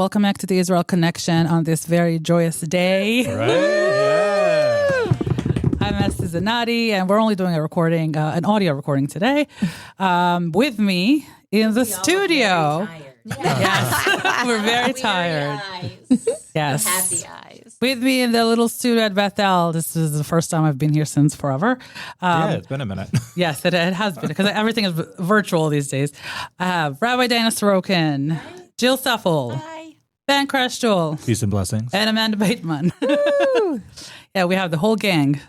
welcome back to the Israel Connection on this very joyous day. Right? Yeah. I'm Esti Zenati, and we're only doing a recording, an audio recording today. With me in the studio. Yes, we're very tired. Yes. Happy eyes. With me in the little studio at Bethel. This is the first time I've been here since forever. Yeah, it's been a minute. Yes, it has been, because everything is virtual these days. I have Rabbi Dana Saroken, Jill Suffel, Hi. Ben Kreshtool, Peace and blessings. and Amanda Beitman. Yeah, we have the whole gang.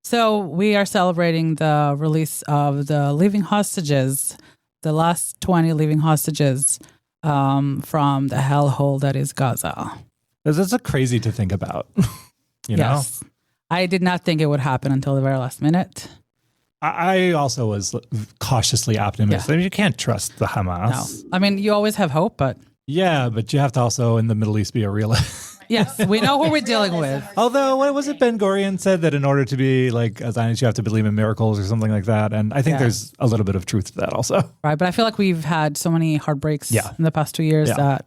So we are celebrating the release of the living hostages, the last 20 living hostages from the hellhole that is Gaza. It's crazy to think about, you know? Yes. I did not think it would happen until the very last minute. I also was cautiously optimistic. Yeah. I mean, you can't trust the Hamas. No. I mean, you always have hope, but Yeah, but you have to also in the Middle East be a realist. yes, we know who we're dealing with. Although, what was it Ben Gurion said that in order to be like a Zionist, you have to believe in miracles or something like that. And I think there's a little bit of truth to that also. Right, but I feel like we've had so many heartbreaks in the past 2 years that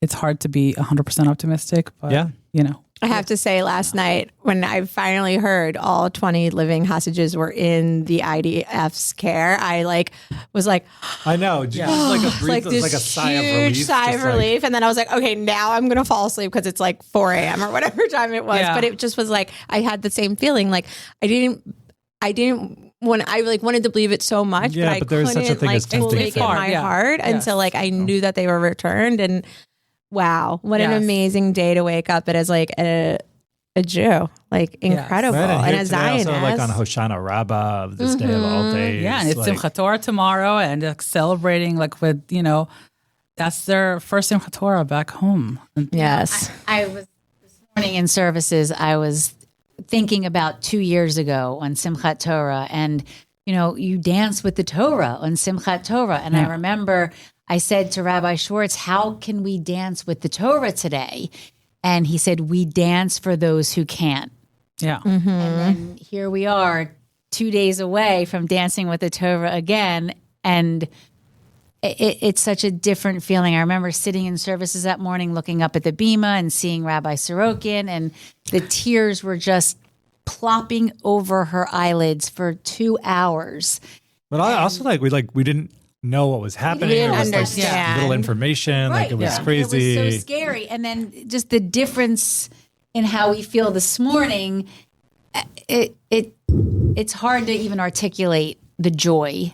it's hard to be 100% optimistic. But, you know. I have to say, last night when I finally heard all 20 living hostages were in the IDF's care, I was like, I know, just like a brief, this like a sigh of huge relief. sigh just of relief, and then I was like, okay, now I'm gonna fall asleep because it's like 4 a.m. or whatever time it was. Yeah. But it just was like I had the same feeling. Like I didn't when I wanted to believe it so much, Yeah, but I but there's couldn't such a thing as fully tempting make it faith. my Yeah. heart until I knew that they were returned. And wow, what an amazing day to wake up! It is like a Jew, like incredible, Right, and here a today Zionist. also like on Hoshana Rabbah of this day of all days. Yeah, and it's like, Simchat Torah tomorrow, and celebrating with, that's their first Simchat Torah back home. Yes. I was this morning in services. I was thinking about 2 years ago on Simchat Torah, and you dance with the Torah on Simchat Torah. And I remember I said to Rabbi Schwartz, "How can we dance with the Torah today?" And he said, "We dance for those who can't." Yeah. And then here we are, 2 days away from dancing with the Torah again, and it's such a different feeling. I remember sitting in services that morning, looking up at the bima and seeing Rabbi Saroken, and the tears were just plopping over her eyelids for 2 hours. But I also we didn't know what was happening. didn't There was understand. little information. Like it was crazy. It was so scary. And then just the difference in how we feel this morning, it's hard to even articulate the joy,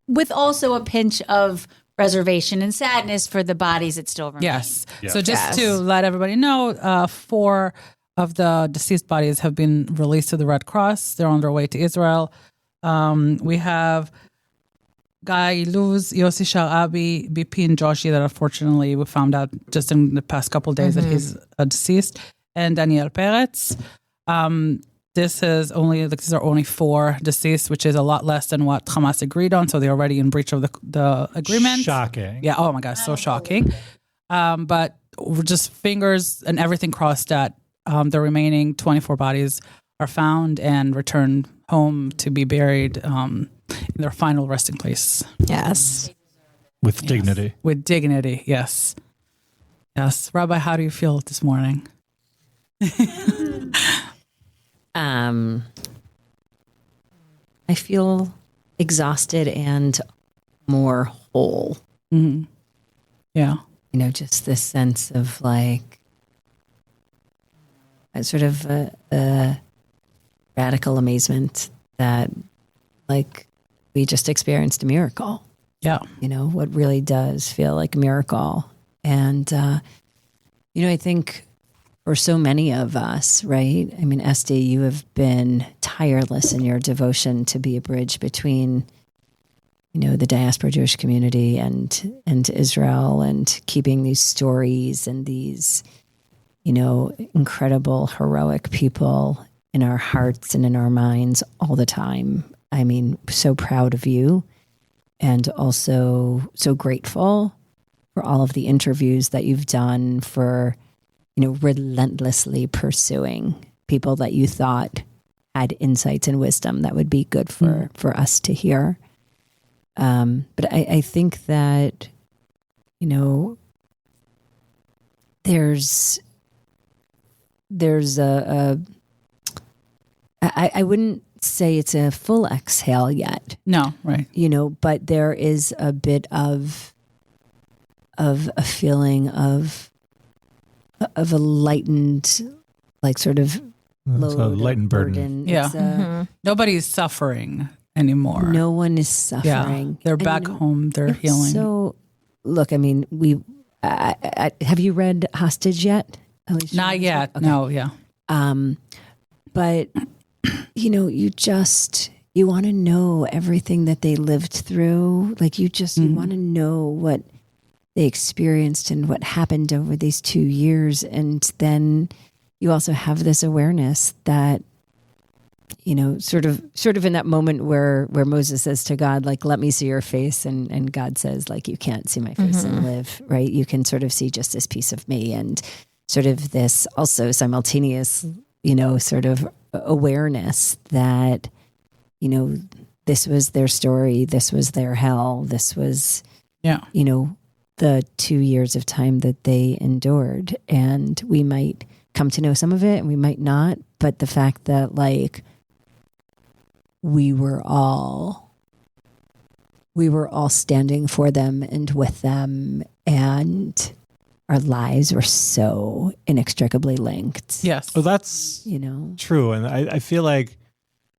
with also a pinch of reservation and sadness for the bodies that still remain. Yes. Yeah. So just to let everybody know, 4 of the deceased bodies have been released to the Red Cross. They're on their way to Israel. We have Guy Luz, Yossi Sharabi, BP, and Joshi that unfortunately we found out just in the past couple of days that he's deceased, and Daniel Peretz. These are only 4 deceased, which is a lot less than what Hamas agreed on. So they're already in breach of the agreement. Shocking. Yeah. Oh my gosh, so shocking. But we're just fingers and everything crossed that the remaining 24 bodies are found and returned home to be buried in their final resting place. Yes. With dignity. With dignity, yes. Yes. Rabbi, how do you feel this morning? I feel exhausted and more whole. Mm-hmm. Yeah. Just this sense of like a sort of a radical amazement that like we just experienced a miracle. Yeah. What really does feel like a miracle. And, I think for so many of us, right? I mean, Esti, you have been tireless in your devotion to be a bridge between, the diaspora Jewish community and Israel, and keeping these stories and these, incredible, heroic people in our hearts and in our minds all the time. I mean, so proud of you, and also so grateful for all of the interviews that you've done, for relentlessly pursuing people that you thought had insights and wisdom that would be good for us to hear. But I think that, there's I wouldn't say it's a full exhale yet. No, right. But there is a bit of a feeling of a lightened, like sort of load, a lightened burden. It's Nobody's suffering anymore. No one is suffering. They're back home. They're healing. So, look, I mean, have you read Hostage yet, Alicia? Not yet. Okay. No, yeah. But you want to know everything that they lived through. Like you want to know what they experienced and what happened over these 2 years. And then you also have this awareness that, sort of in that moment where Moses says to God, like, let me see your face. And God says, like, you can't see my face and live, right? You can sort of see just this piece of me. And sort of this also simultaneous, sort of awareness that, this was their story. This was their hell. This was, the 2 years of time that they endured. And we might come to know some of it and we might not. But the fact that, like, we were all standing for them and with them, and our lives were so inextricably linked. Yes. Well, that's true. And I feel like,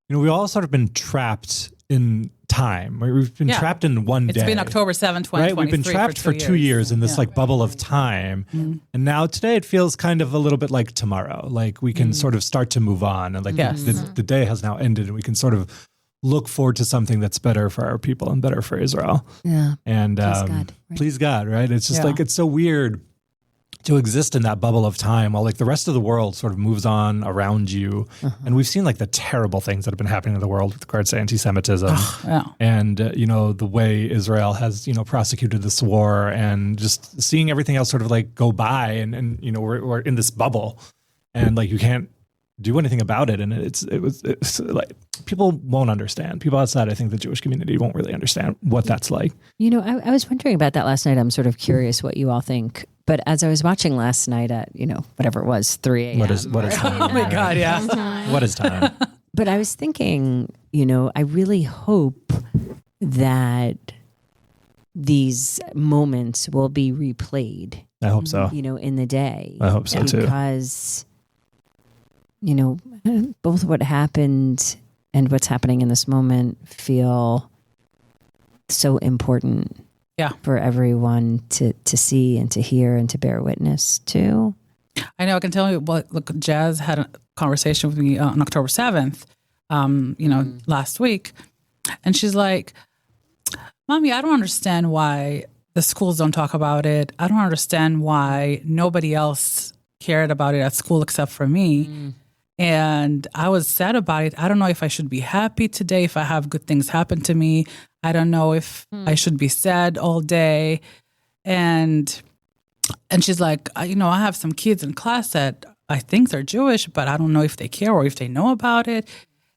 we've all sort of been trapped in time. We've been trapped in one day. It's been October 7th, 2023. Right? We've been trapped for 2 years in this like bubble of time. And now today it feels kind of a little bit like tomorrow. Like we can sort of start to move on. And like the day has now ended and we can sort of look forward to something that's better for our people and better for Israel. Yeah. And please God, right? It's just like, it's so weird to exist in that bubble of time while like the rest of the world sort of moves on around you. And we've seen like the terrible things that have been happening in the world with regards to anti-Semitism and, the way Israel has, prosecuted this war and just seeing everything else sort of like go by and we're in this bubble and like you can't do anything about it. And it's like people won't understand. People outside, I think the Jewish community won't really understand what that's like. I was wondering about that last night. I'm sort of curious what you all think. But as I was watching last night at, whatever it was, 3 a.m. What is time? Oh my God, yeah. What is time? But I was thinking, I really hope that these moments will be replayed. I hope so. In the day. I hope so too. Because, both what happened and what's happening in this moment feel so important. Yeah. For everyone to see and to hear and to bear witness to. I know. I can tell you look, Jazz had a conversation with me on October 7th, last week. And she's like, Mommy, I don't understand why the schools don't talk about it. I don't understand why nobody else cared about it at school except for me. And I was sad about it. I don't know if I should be happy today, if I have good things happen to me. I don't know if I should be sad all day. And she's like, I have some kids in class that I think they're Jewish, but I don't know if they care or if they know about it.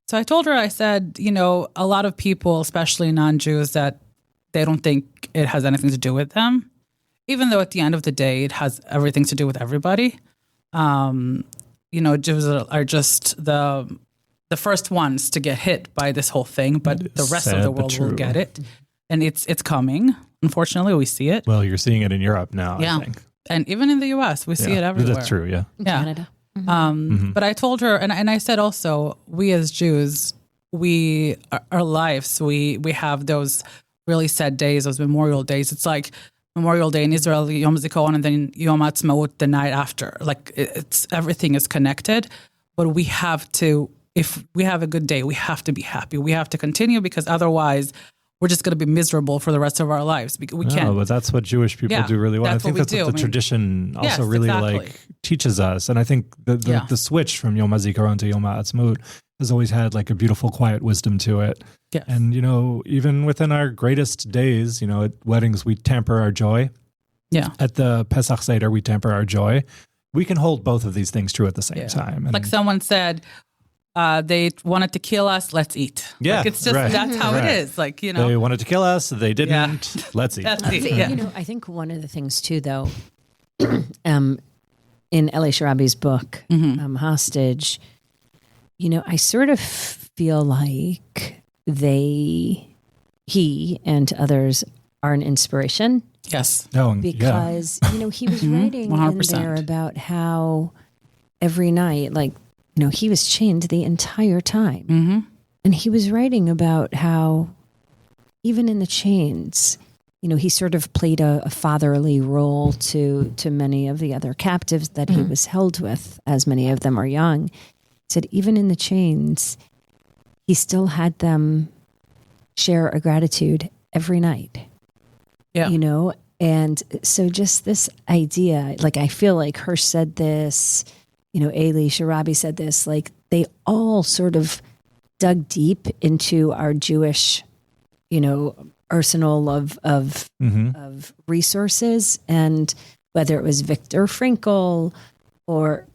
So I told her, I said, a lot of people, especially non-Jews, that they don't think it has anything to do with them, even though at the end of the day, it has everything to do with everybody. Jews are just the first ones to get hit by this whole thing, but the rest of the world will get it. And it's coming. Unfortunately, we see it. Well, you're seeing it in Europe now, I think. And even in the US, we see it everywhere. That's true, yeah. Canada. But I told her, and I said also, we as Jews, our lives, we have those really sad days, those Memorial days. It's like Memorial Day in Israel, Yom Zikaron, and then Yom Ha'atzmaut the night after. Like everything is connected, but we have to, if we have a good day, we have to be happy. We have to continue because otherwise we're just going to be miserable for the rest of our lives. We can't. No, but that's what Jewish people do really well. I think that's what the tradition also really like teaches us. And I think the switch from Yom HaZikaron to Yom HaAtzmaut has always had like a beautiful, quiet wisdom to it. Yes. And, even within our greatest days, at weddings, we tamper our joy. Yeah. At the Pesach Seder, we tamper our joy. We can hold both of these things true at the same time. And like someone said, they wanted to kill us, let's eat. Yeah. Like it's just, that's how it is. Like, They wanted to kill us, they didn't. Let's eat. Let's eat. I think one of the things too, though, in Eli Sharabi's book, Hostage, I sort of feel like he and others are an inspiration. Yes. Because, he was writing 100%. In there about how every night, he was chained the entire time. Mm-hmm. And he was writing about how even in the chains, he sort of played a fatherly role to many of the other captives that he was held with, as many of them are young. He said even in the chains, he still had them share a gratitude every night. Yeah. And so just this idea, I feel like Hirsch said this, Eli Sharabi said this, they all sort of dug deep into our Jewish, arsenal of resources, and whether it was Viktor Frankl or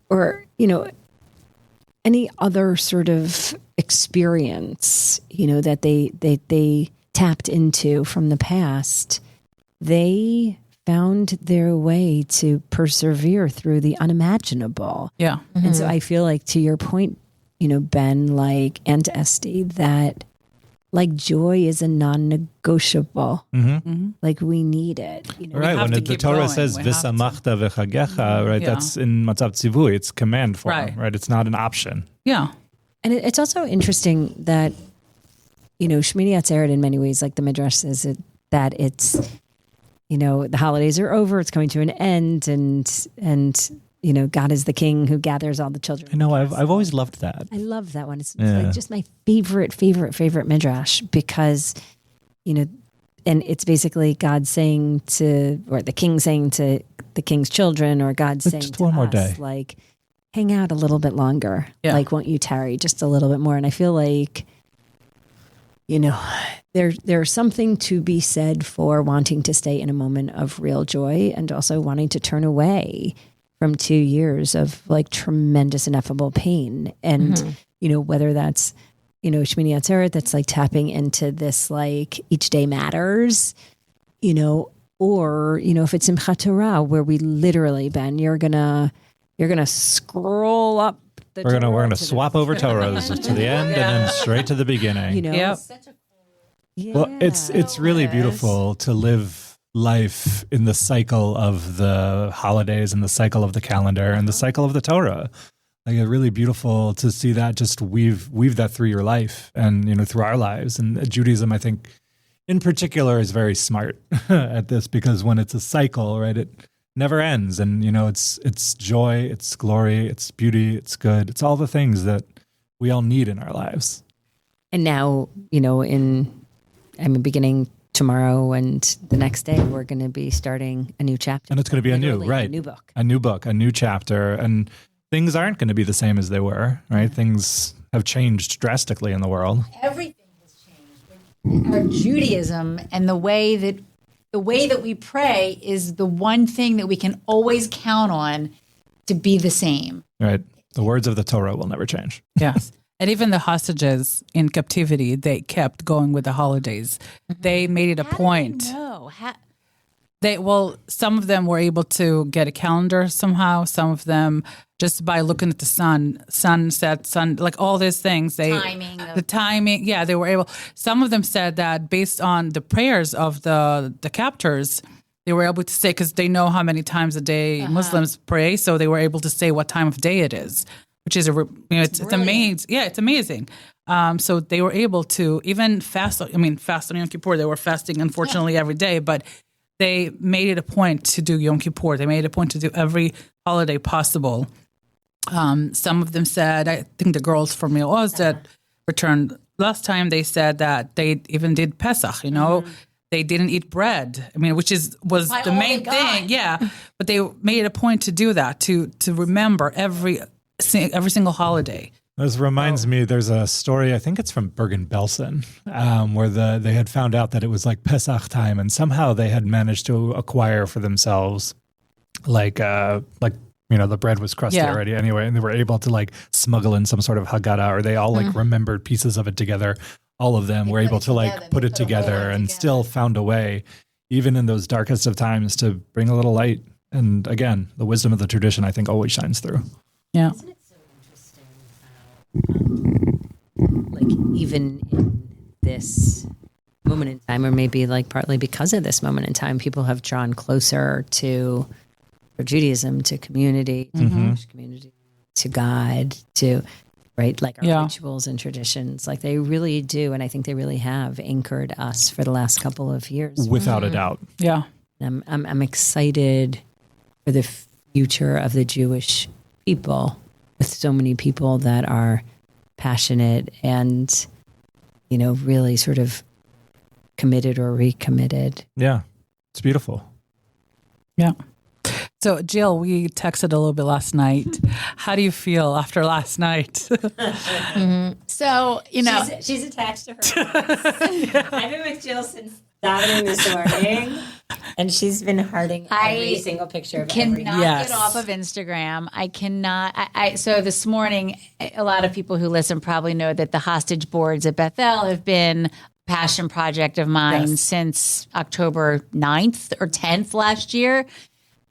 any other sort of experience, that they tapped into from the past, they found their way to persevere through the unimaginable. Yeah. Mm-hmm. And so I feel like, to your point, Ben, and Esti, that joy is a non-negotiable. We need it. Right. When the Torah says "V'samachta v'chagecha," right? Yeah. That's in Matzav Tzivui. It's command form, right? It's not an option. Yeah. And it's also interesting that, Shmini Atzeret, in many ways, the Midrash says that it's, the holidays are over, it's coming to an end, and God is the king who gathers all the children. I know, I've always loved that. I love that one. It's just my favorite Midrash, because, and it's basically God saying or the king saying to the king's children, or God saying just to one us, more day. Hang out a little bit longer. Yeah. Won't you tarry just a little bit more? And I feel like, there's something to be said for wanting to stay in a moment of real joy, and also wanting to turn away from 2 years of tremendous ineffable pain. And, whether that's, Shmini Atzeret, that's tapping into this, each day matters, or, if it's Simchat Torah, where we literally, Ben, you're gonna scroll up. We're gonna swap over Torahs to the end and then straight to the beginning. Yep. Well, it's really beautiful to live life in the cycle of the holidays and the cycle of the calendar and the cycle of the Torah. It's really beautiful to see that just weave that through your life and through our lives. And Judaism, I think, in particular, is very smart at this, because when it's a cycle, right, it never ends. And it's joy, it's glory, it's beauty, it's good. It's all the things that we all need in our lives. And now, beginning tomorrow and the next day, we're going to be starting a new chapter. And it's going to be a new book, a new chapter. And things aren't going to be the same as they were, right? Things have changed drastically in the world. Everything has changed. Our Judaism and the way that we pray is the one thing that we can always count on to be the same. Right. The words of the Torah will never change. Yes. And even the hostages in captivity, they kept going with the holidays. They made it a point. Some of them were able to get a calendar somehow. Some of them just by looking at the sunset, all these things. The timing. Yeah, they were able. Some of them said that based on the prayers of the captors, they were able to say, because they know how many times a day Muslims pray, so they were able to say what time of day it is. Which is it's amazing. Yeah, it's amazing. So they were able to even fast. Fast on Yom Kippur. They were fasting, unfortunately, every day, but they made it a point to do Yom Kippur. They made it a point to do every holiday possible. Some of them said, I think the girls from Mil Oz that returned last time, they said that they even did Pesach. They didn't eat bread. Which was the main thing. Yeah, but they made it a point to do that, to remember every single holiday. This reminds me, there's a story, I think it's from Bergen-Belsen, where they had found out that it was Pesach time, and somehow they had managed to acquire for themselves the bread was crusty already anyway, and they were able to smuggle in some sort of Haggadah, or they all remembered pieces of it together. All of them were able to put it together and still found a way, even in those darkest of times, to bring a little light And again, the wisdom of the tradition, I think, always shines through. Yeah. Isn't it so interesting how, like, even in this moment in time, or maybe like partly because of this moment in time, people have drawn closer to Judaism, to community, to Jewish community, to God, to right, like our rituals and traditions. Like they really do, and I think they really have anchored us for the last couple of years, Without a doubt. Yeah. I'm excited for the future of the Jewish people, with so many people that are passionate and, you know, really sort of committed or recommitted. Yeah. It's beautiful. Yeah. So, Jill, we texted a little bit last night. How do you feel after last night? So, you know, She's attached to her. I've been with Jill since davening this morning, and she's been hearting every single picture of every. Cannot get off of Instagram. I cannot. So this morning, a lot of people who listen probably know that the hostage boards at Bethel have been a passion project of mine since October 9th or 10th last year.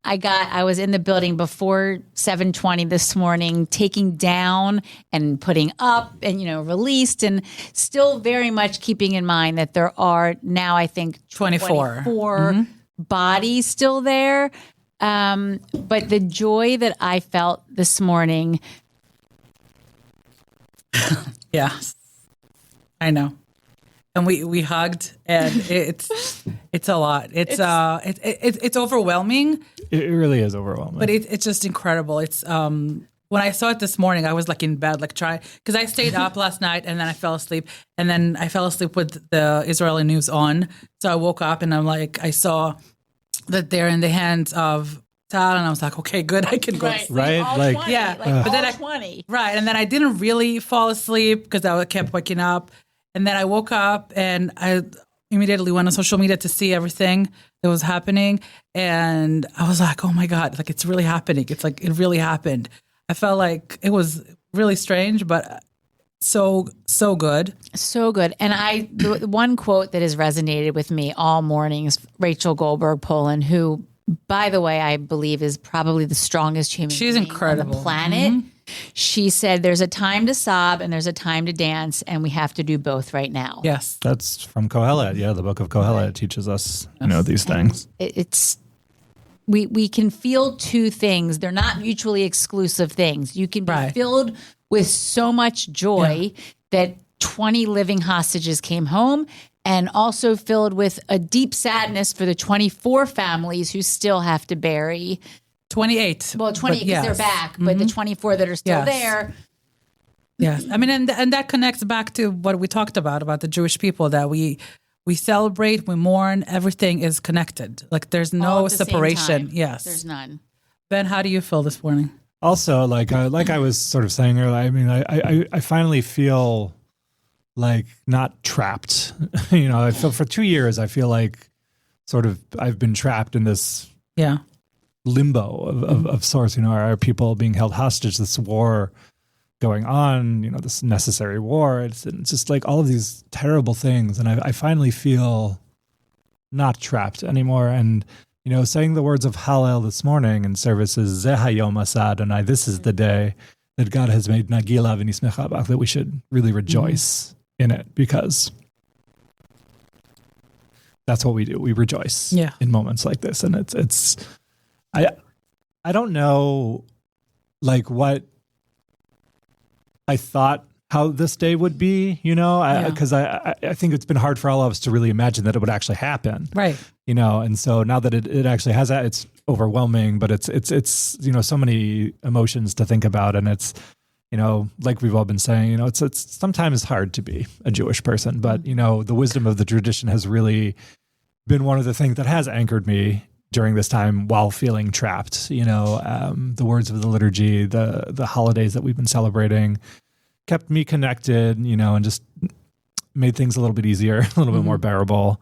I was in the building before 7:20 this morning, taking down and putting up and, you know, released, and still very much keeping in mind that there are now, I think, 24 bodies still there. But the joy that I felt this morning. Yeah, I know. And we hugged, and it's a lot. It's overwhelming. It really is overwhelming. But it's just incredible. It's when I saw it this morning, I was like in bed, like because I stayed up last night and then I fell asleep, and then I fell asleep with the Israeli news on. So I woke up and I'm like, I saw that they're in the hands of Tal, and I was like, okay, good, I can go. Right? Like 20, yeah, but then 20. Right, and then I didn't really fall asleep because I kept waking up. And then I woke up and I immediately went on social media to see everything that was happening. And I was like, oh my God, like it's really happening. It's like, it really happened. I felt like it was really strange, but so good. So good. And the one quote that has resonated with me all morning is Rachel Goldberg Poland, who, by the way, I believe is probably the strongest human She's being incredible. on the planet. She said, there's a time to sob and there's a time to dance, and we have to do both right now. Yes. That's from Kohelet. Yeah, the book of Kohelet teaches us, these things. It's we can feel two things. They're not mutually exclusive things. You can be filled with so much joy that 20 living hostages came home, and also filled with a deep sadness for the 24 families who still have to bury 28. Well, 20 because they're back, but the 24 that are still there. Yes. I mean, and that connects back to what we talked about the Jewish people, that we celebrate, we mourn, everything is connected. Like there's no separation. Yes. There's none. Ben, how do you feel this morning? Also, like I was sort of saying earlier, I mean, I finally feel like not trapped. I feel for 2 years, I feel like sort of I've been trapped in this limbo of sorts. Are people being held hostage? This war going on, this necessary war. It's just like all of these terrible things. And I finally feel not trapped anymore. And, saying the words of Hallel this morning in services, Zeh hayom asa Adonai, this is the day that God has made, Nagila v'nismecha bach, that we should really rejoice in it, because that's what we do. We rejoice in moments like this. And I don't know, like, what I thought how this day would be, because I think it's been hard for all of us to really imagine that it would actually happen. Right. And so now that it actually has that, it's overwhelming, but it's so many emotions to think about. And it's, like we've all been saying, it's sometimes hard to be a Jewish person, but, the wisdom of the tradition has really been one of the things that has anchored me during this time while feeling trapped. The words of the liturgy, the holidays that we've been celebrating kept me connected, and just made things a little bit easier, a little bit more bearable.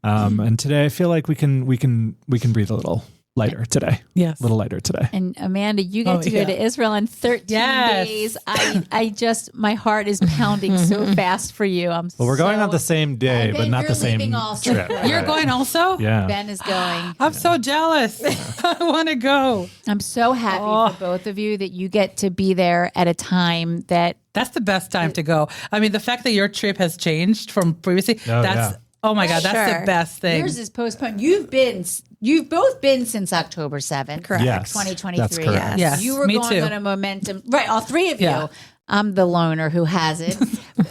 And today I feel like we can breathe a little lighter today. Yes. A little lighter today. And Amanda, you get to go to Israel in 13 days. I just, my heart is pounding so fast for you. Well, we're going on the same day, but not the same trip. You're going also? Yeah. Ben is going. I'm so jealous. I want to go. I'm so happy for both of you that you get to be there at a time that That's the best time to go. I mean, the fact that your trip has changed from previously, oh my God, that's the best thing. yours is postponed. You've both been since October 7th. Correct. Yes, 2023. that's correct. Yes, You were me going too. on a momentum. Right, all three of Yeah. you. I'm the loner who has it.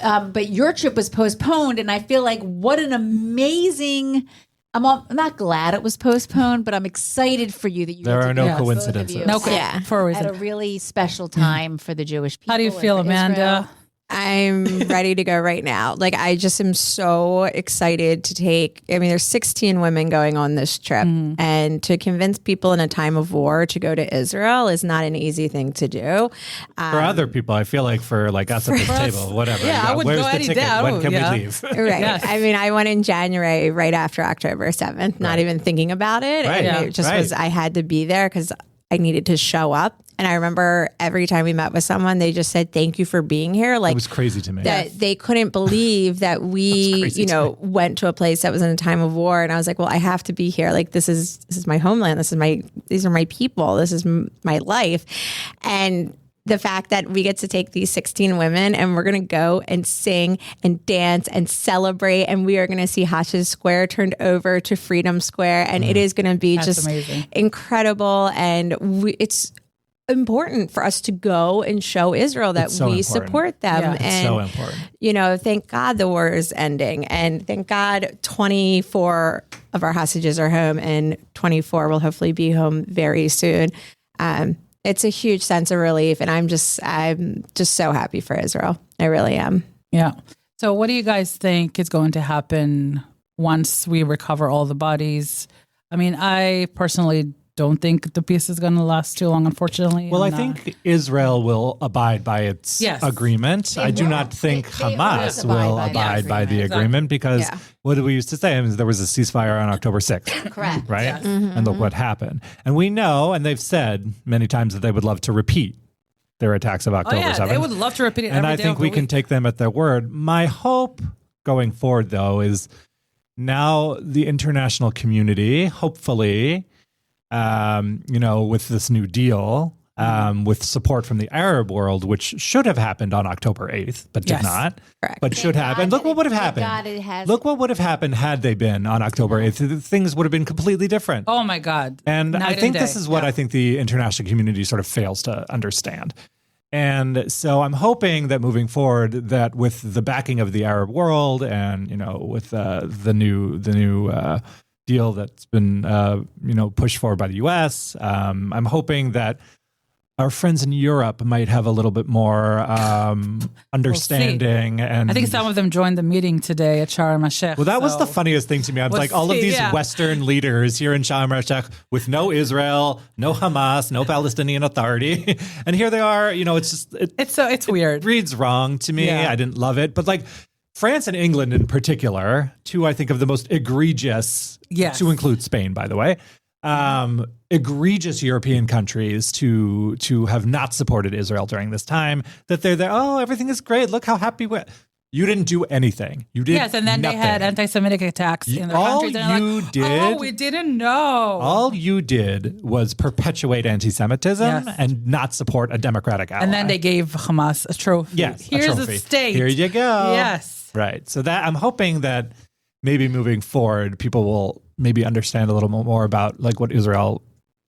But your trip was postponed, and I feel like what an amazing... I'm not glad it was postponed, but I'm excited for you that you There get are to no go, both of coincidences. you, No, Yeah. for a reason. at a really special time for the Jewish people. How do you and feel, for Amanda? Israel. I'm ready to go right now. Like, I just am so excited to take, I mean, there's 16 women going on this trip, and to convince people in a time of war to go to Israel is not an easy thing to do. For other people, I feel like for like us at this table, whatever. Yeah, I would Where's go the any ticket? day. When can Yeah. we leave? Right. Yes. I mean, I went in January right after October 7th, not even thinking about it. Right. And Yeah. it just Right. was, I had to be there because I needed to show up. And I remember every time we met with someone, they just said, thank you for being here. Like, It was crazy to me. that they couldn't believe that we, crazy went to a place that was in a time of war. And I was like, well, I have to be here. Like, this is my homeland. These are my people. This is my life. And the fact that we get to take these 16 women and we're going to go and sing and dance and celebrate. And we are going to see Hash's Square turned over to Freedom Square. And it is going to be That's just amazing. incredible. And it's important for us to go and show Israel that It's so we important. support them. Yeah. It's And so important. thank God the war is ending, and thank God 24 of our hostages are home, and 24 will hopefully be home very soon. It's a huge sense of relief, and I'm just so happy for Israel. I really am. Yeah. So what do you guys think is going to happen once we recover all the bodies? I mean, I personally don't think the peace is going to last too long, unfortunately. Well, I And, think Israel will abide by its Yes. agreement. I do not think They always Hamas abide will by the abide by the agreement. agreement because Yeah. what did we used to say? I mean, there was a ceasefire on October 6th. Correct. Right? And look what happened. And we know, and they've said many times that they would love to repeat their attacks of oh October yeah, 7th. they would love to repeat it. And every I day think of the we can week. take them at their word. My hope going forward, though, is now the international community, hopefully, with this new deal, with support from the Arab world, which should have happened on October 8th, but did Yes. not, Correct. but should have. And look what would have Thank happened. God it has. Look what would have happened had they been on October 8th. Things would have been completely different. Oh my God. And Night I think day. this is what Yeah. I think the international community sort of fails to understand. And so I'm hoping that moving forward, that with the backing of the Arab world and, with the new deal that's been, pushed forward by the U.S., I'm hoping that our friends in Europe might have a little bit more understanding. And I think some of them joined the meeting today at Sharm el-Sheikh. well, that was the so- funniest thing to me. I was We'll like, all of see, these yeah. Western leaders here in Sharm el-Sheikh with no Israel, no Hamas, no Palestinian Authority. And here they are, it's just, It's weird. reads wrong to me. Yeah. I didn't love it. But like France and England in particular, two, I think, of the most egregious, Yes. to include Spain, by the way, egregious European countries to have not supported Israel during this time, that they're there, oh, everything is great. Look how happy we're. You didn't do anything. You did Yes, and then nothing. they had anti-Semitic attacks in their all countries. And you like, did- oh, we didn't know. All you did was perpetuate anti-Semitism Yes. and not support a democratic ally. And then they gave Hamas a trophy. yes, Here's a a trophy. state. Here you go. Yes. Right. So that I'm hoping that maybe moving forward, people will maybe understand a little more about like what Israel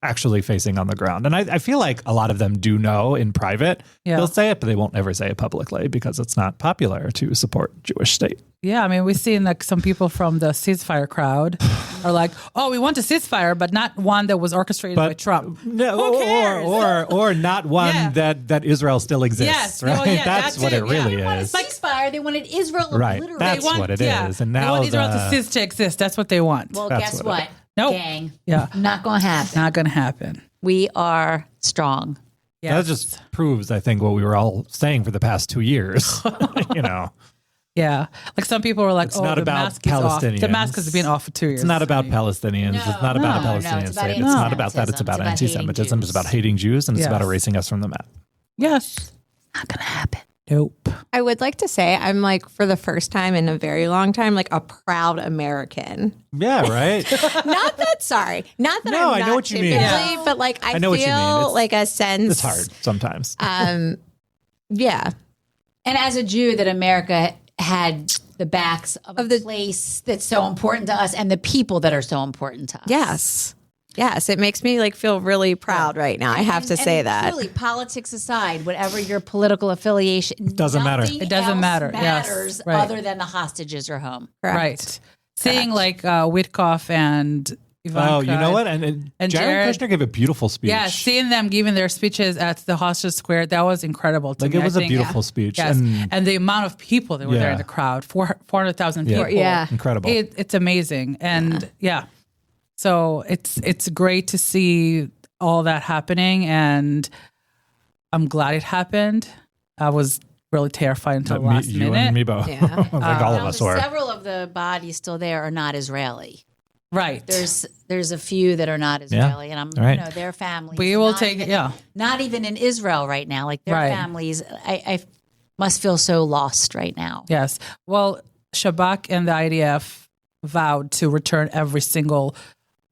actually facing on the ground. And I feel like a lot of them do know in private. Yeah. They'll say it, but they won't ever say it publicly because it's not popular to support Jewish state. Yeah, I mean, we've seen like some people from the ceasefire crowd are like, "Oh, we want a ceasefire, but not one that was orchestrated by Trump." No, Who cares? or not one Yeah. that Israel still exists. Yes. Right? Oh, yeah, that's that what too. it really Yeah. They wanted is. ceasefire. They wanted Israel Right. obliterated. That's what it is. And now they want Israel the- to cease to exist. That's what they want. Well, That's guess what it what? Nope. Gang. Yeah, Not going to happen. not going to happen. We are strong. Yeah, That just proves, I think, what we were all saying for the past 2 years. Yeah. Like some people were like, It's oh, not the about mask is off. The Palestinians. mask has been off for 2 years. It's not about I mean, Palestinians. It's not about a Palestinian it's about state. It's not about that. It's anti-Semitism. about It's about anti-Semitism. hating It's about hating Jews, and it's about Yes. erasing us from the map. Yes. Not going to happen. Nope. I would like to say I'm like, for the first time in a very long time, like a proud American. Yeah, right. Not that, sorry. Not that No, I'm I not know what you mean. typically, but like I know what you mean. feel It's- like a sense. It's hard sometimes. Yeah. And as a Jew, that America had the backs of the place that's so important to us and the people that are so important to us. Yes. Yes. It makes me like feel really proud right now. I have to say that. Truly, politics aside, whatever your political affiliation, Doesn't matter. nothing It doesn't else matter. Yes. matters Right. other than the hostages are home. Correct. Right. Seeing like Witkoff and Ivanka. Oh, you know what? And and Jared Jared- Kushner gave a beautiful speech. Yeah, seeing them giving their speeches at the hostage square, that was incredible to Like me. it was I a think. beautiful speech. Yes. And And the amount of people that were there Yeah. in the crowd, 400,000 Yeah. people. Yeah. incredible. It's amazing. And yeah. So it's great to see all that happening, and I'm glad it happened. I was really terrified until the last you minute. and me both. Yeah. like all of Now, us were. several of the bodies still there are not Israeli. Right. There's a few that are not Israeli, and I'm Right. their families. We are will not take even, it. Yeah. not even in Israel right now. Like their Right. families, I must feel so lost right now. Yes. Well, Shabak and the IDF vowed to return every single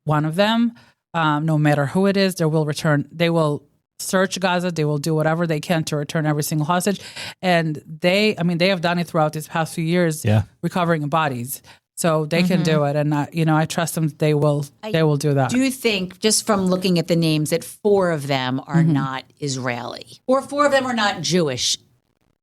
one of them, no matter who it is. They will return. They will search Gaza. They will do whatever they can to return every single hostage. And they have done it throughout these past few years, Yeah. recovering bodies. So they can do it, and I trust them. They will do that. Do you think, just from looking at the names, that 4 of them are not Israeli, or 4 of them are not Jewish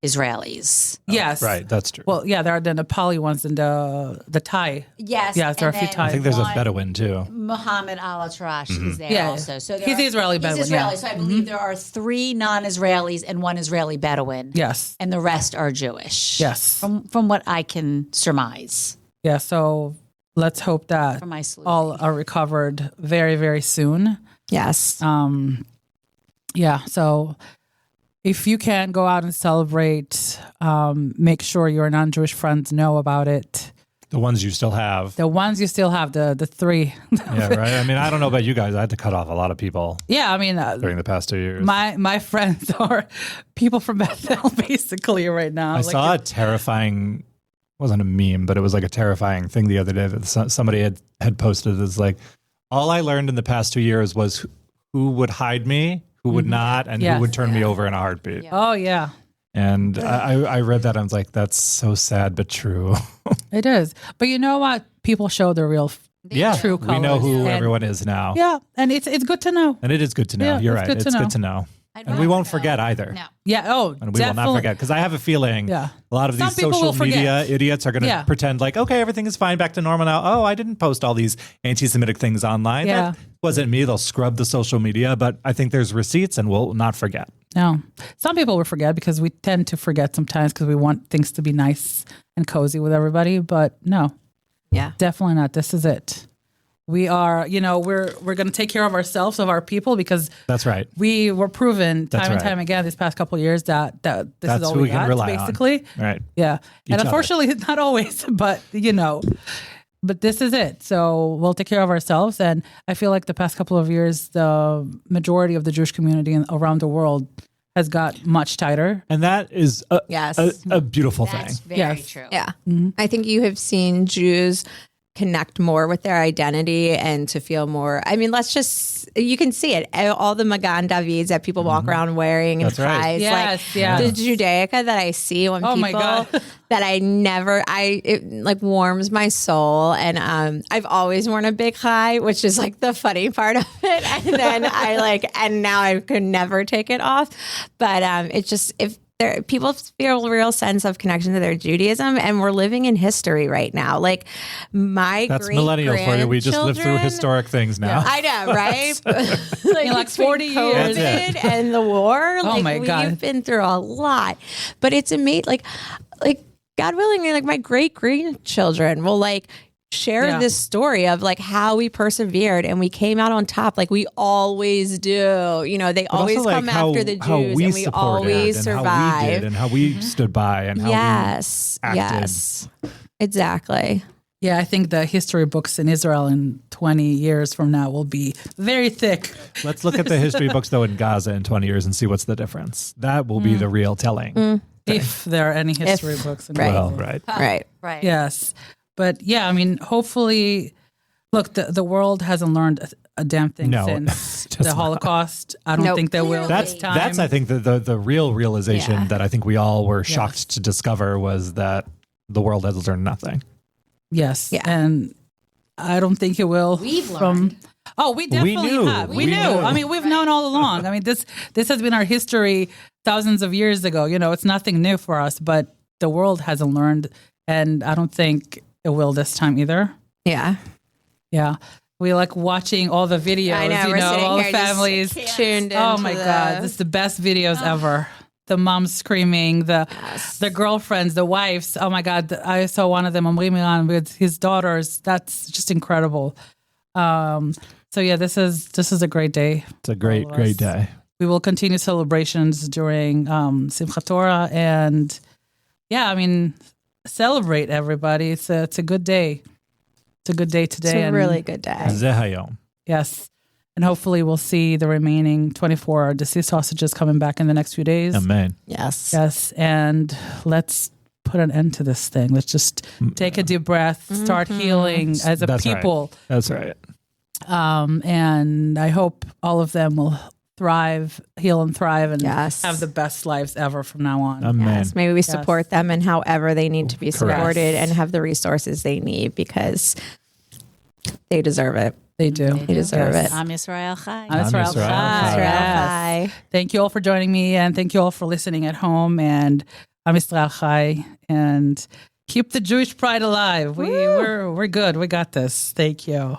Israelis? Yes. Right, that's true. Well, yeah, there are the Nepali ones and the Thai. Yes. Yes, there are and a few then Thai. I think there's a one- Bedouin too. Muhammad al-Atrash is there Yeah. also. So there He's are- Israeli Bedouin, He's Israeli. yeah. So I believe there are 3 non-Israelis and 1 Israeli Bedouin. Yes. And the rest are Jewish. Yes. From what I can surmise. Yeah. So let's hope that From my sleuthing. all are recovered very, very soon. Yes. Yeah. So if you can go out and celebrate, make sure your non-Jewish friends know about it. The ones you still have. The ones you still have, the 3. Yeah, right. I mean, I don't know about you guys. I had to cut off a lot of people Yeah. I mean, during the past 2 years. my friends are people from Bethel, basically, right now. I saw a terrifying, wasn't a meme, but it was like a terrifying thing the other day that somebody had posted. It's like, all I learned in the past 2 years was who would hide me, who would not, and Yes. who would turn me over in a heartbeat. Oh, yeah. And I read that. I was like, that's so sad, but true. It is. But you know what? People show their real Yeah. true We know colors. who And- everyone is now. Yeah. And it's good to know. And it is good to know. Yeah, You're it's right. good It's to know. good to know. I'd And we rather won't know. forget either. No. Yeah. Oh, And we will not forget, because I have a feeling Yeah. a lot of Some these people social will forget. media idiots are going to Yeah. pretend like, okay, everything is fine, back to normal now. Oh, I didn't post all these anti-Semitic things online. Yeah. That wasn't me. They'll scrub the social media, but I think there's receipts, and we'll not forget. No. Some people will forget because we tend to forget sometimes because we want things to be nice and cozy with everybody. But no, Yeah. definitely not. This is it. We are, we're going to take care of ourselves, of our people, because That's right. we were proven That's time and right. time again these past couple of years that this That's is all who we can got, rely basically. on. Right. Yeah. Each And other. unfortunately, not always, but but this is it. So we'll take care of ourselves. And I feel like the past couple of years, the majority of the Jewish community around the world has got much tighter. And that is Yes. a beautiful That's thing. very Yes. true. Yeah. I think you have seen Jews connect more with their identity and to feel more. I mean, you can see it. All the Magan Davids that people walk around wearing and That's right. ties. Yes, like yeah. the Judaica that I see when Oh my people God. that it like warms my soul. And I've always worn a big chai, which is like the funny part of it. And then and now I could never take it off. But it's just, people feel a real sense of connection to their Judaism, and we're living in history right now. Like That's millennial for you. We just live through great-grandchildren- historic things now. I know, right? like between 40 years. COVID and the war. Like, my God. We've been through a lot, but it's amazing. Like God willing, like my great grandchildren will shared this story of like how we persevered and we came out on top like we always do. You know, they always also, like, come after the how Jews we and we supported always and survive. how we did and how we stood by and how we acted. Yes. Exactly. Yeah, I think the history books in Israel in 20 years from now will be very thick. Let's look at the history books, though, in Gaza in 20 years and see what's the difference. That will be the real telling. If there are any history books in right. Israel. Well, Right. Right. Yes. But yeah, I mean, hopefully, look, the world hasn't learned a damn thing No, since does the not. Holocaust. I don't Nope. think they will. That's, this time. I think, the real realization Yeah. that I think we all were shocked to discover was that the world has learned nothing. Yes. Yeah. And I don't think it will. We've learned. Oh, we definitely knew. have. We We knew. knew. I mean, we've known all along. I mean, this has been our history thousands of years ago. You know, it's nothing new for us, but the world hasn't learned. And I don't think it will this time either. Yeah. Yeah. We like watching all the videos, I know, you we're know, sitting all the here just families. tuned Oh into my the- God. This is the best videos ever. The moms screaming, the girlfriends, the wives. Oh my God. I saw one of them, Omri Miran, with his daughters. That's just incredible. So yeah, this is a great day. It's a great, All of great us. day. We will continue celebrations during Simchat Torah, and yeah, I mean, celebrate everybody. It's a good day. It's a good day today. It's a and really good day. Zehayom. yes, and hopefully we'll see the remaining 24 deceased hostages coming back in the next few days. Amen. Yes. Yes, and let's put an end to this thing. Let's just take a deep breath, start healing as a That's right. people. That's right. And I hope all of them will thrive, heal and thrive, and Yes. have the best lives ever from now on. Amen. Yes. Maybe we support them in however they need to be Correct. supported and have the resources they need because they deserve it. They do. They deserve Yes. it. Am Yisrael Chai. Am Yisrael Yisrael Chai. Chai. Yes. Bye. Thank you all for joining me, and thank you all for listening at home. And Am Yisrael Chai, and keep the Jewish pride alive. We're good. We got this. Thank you.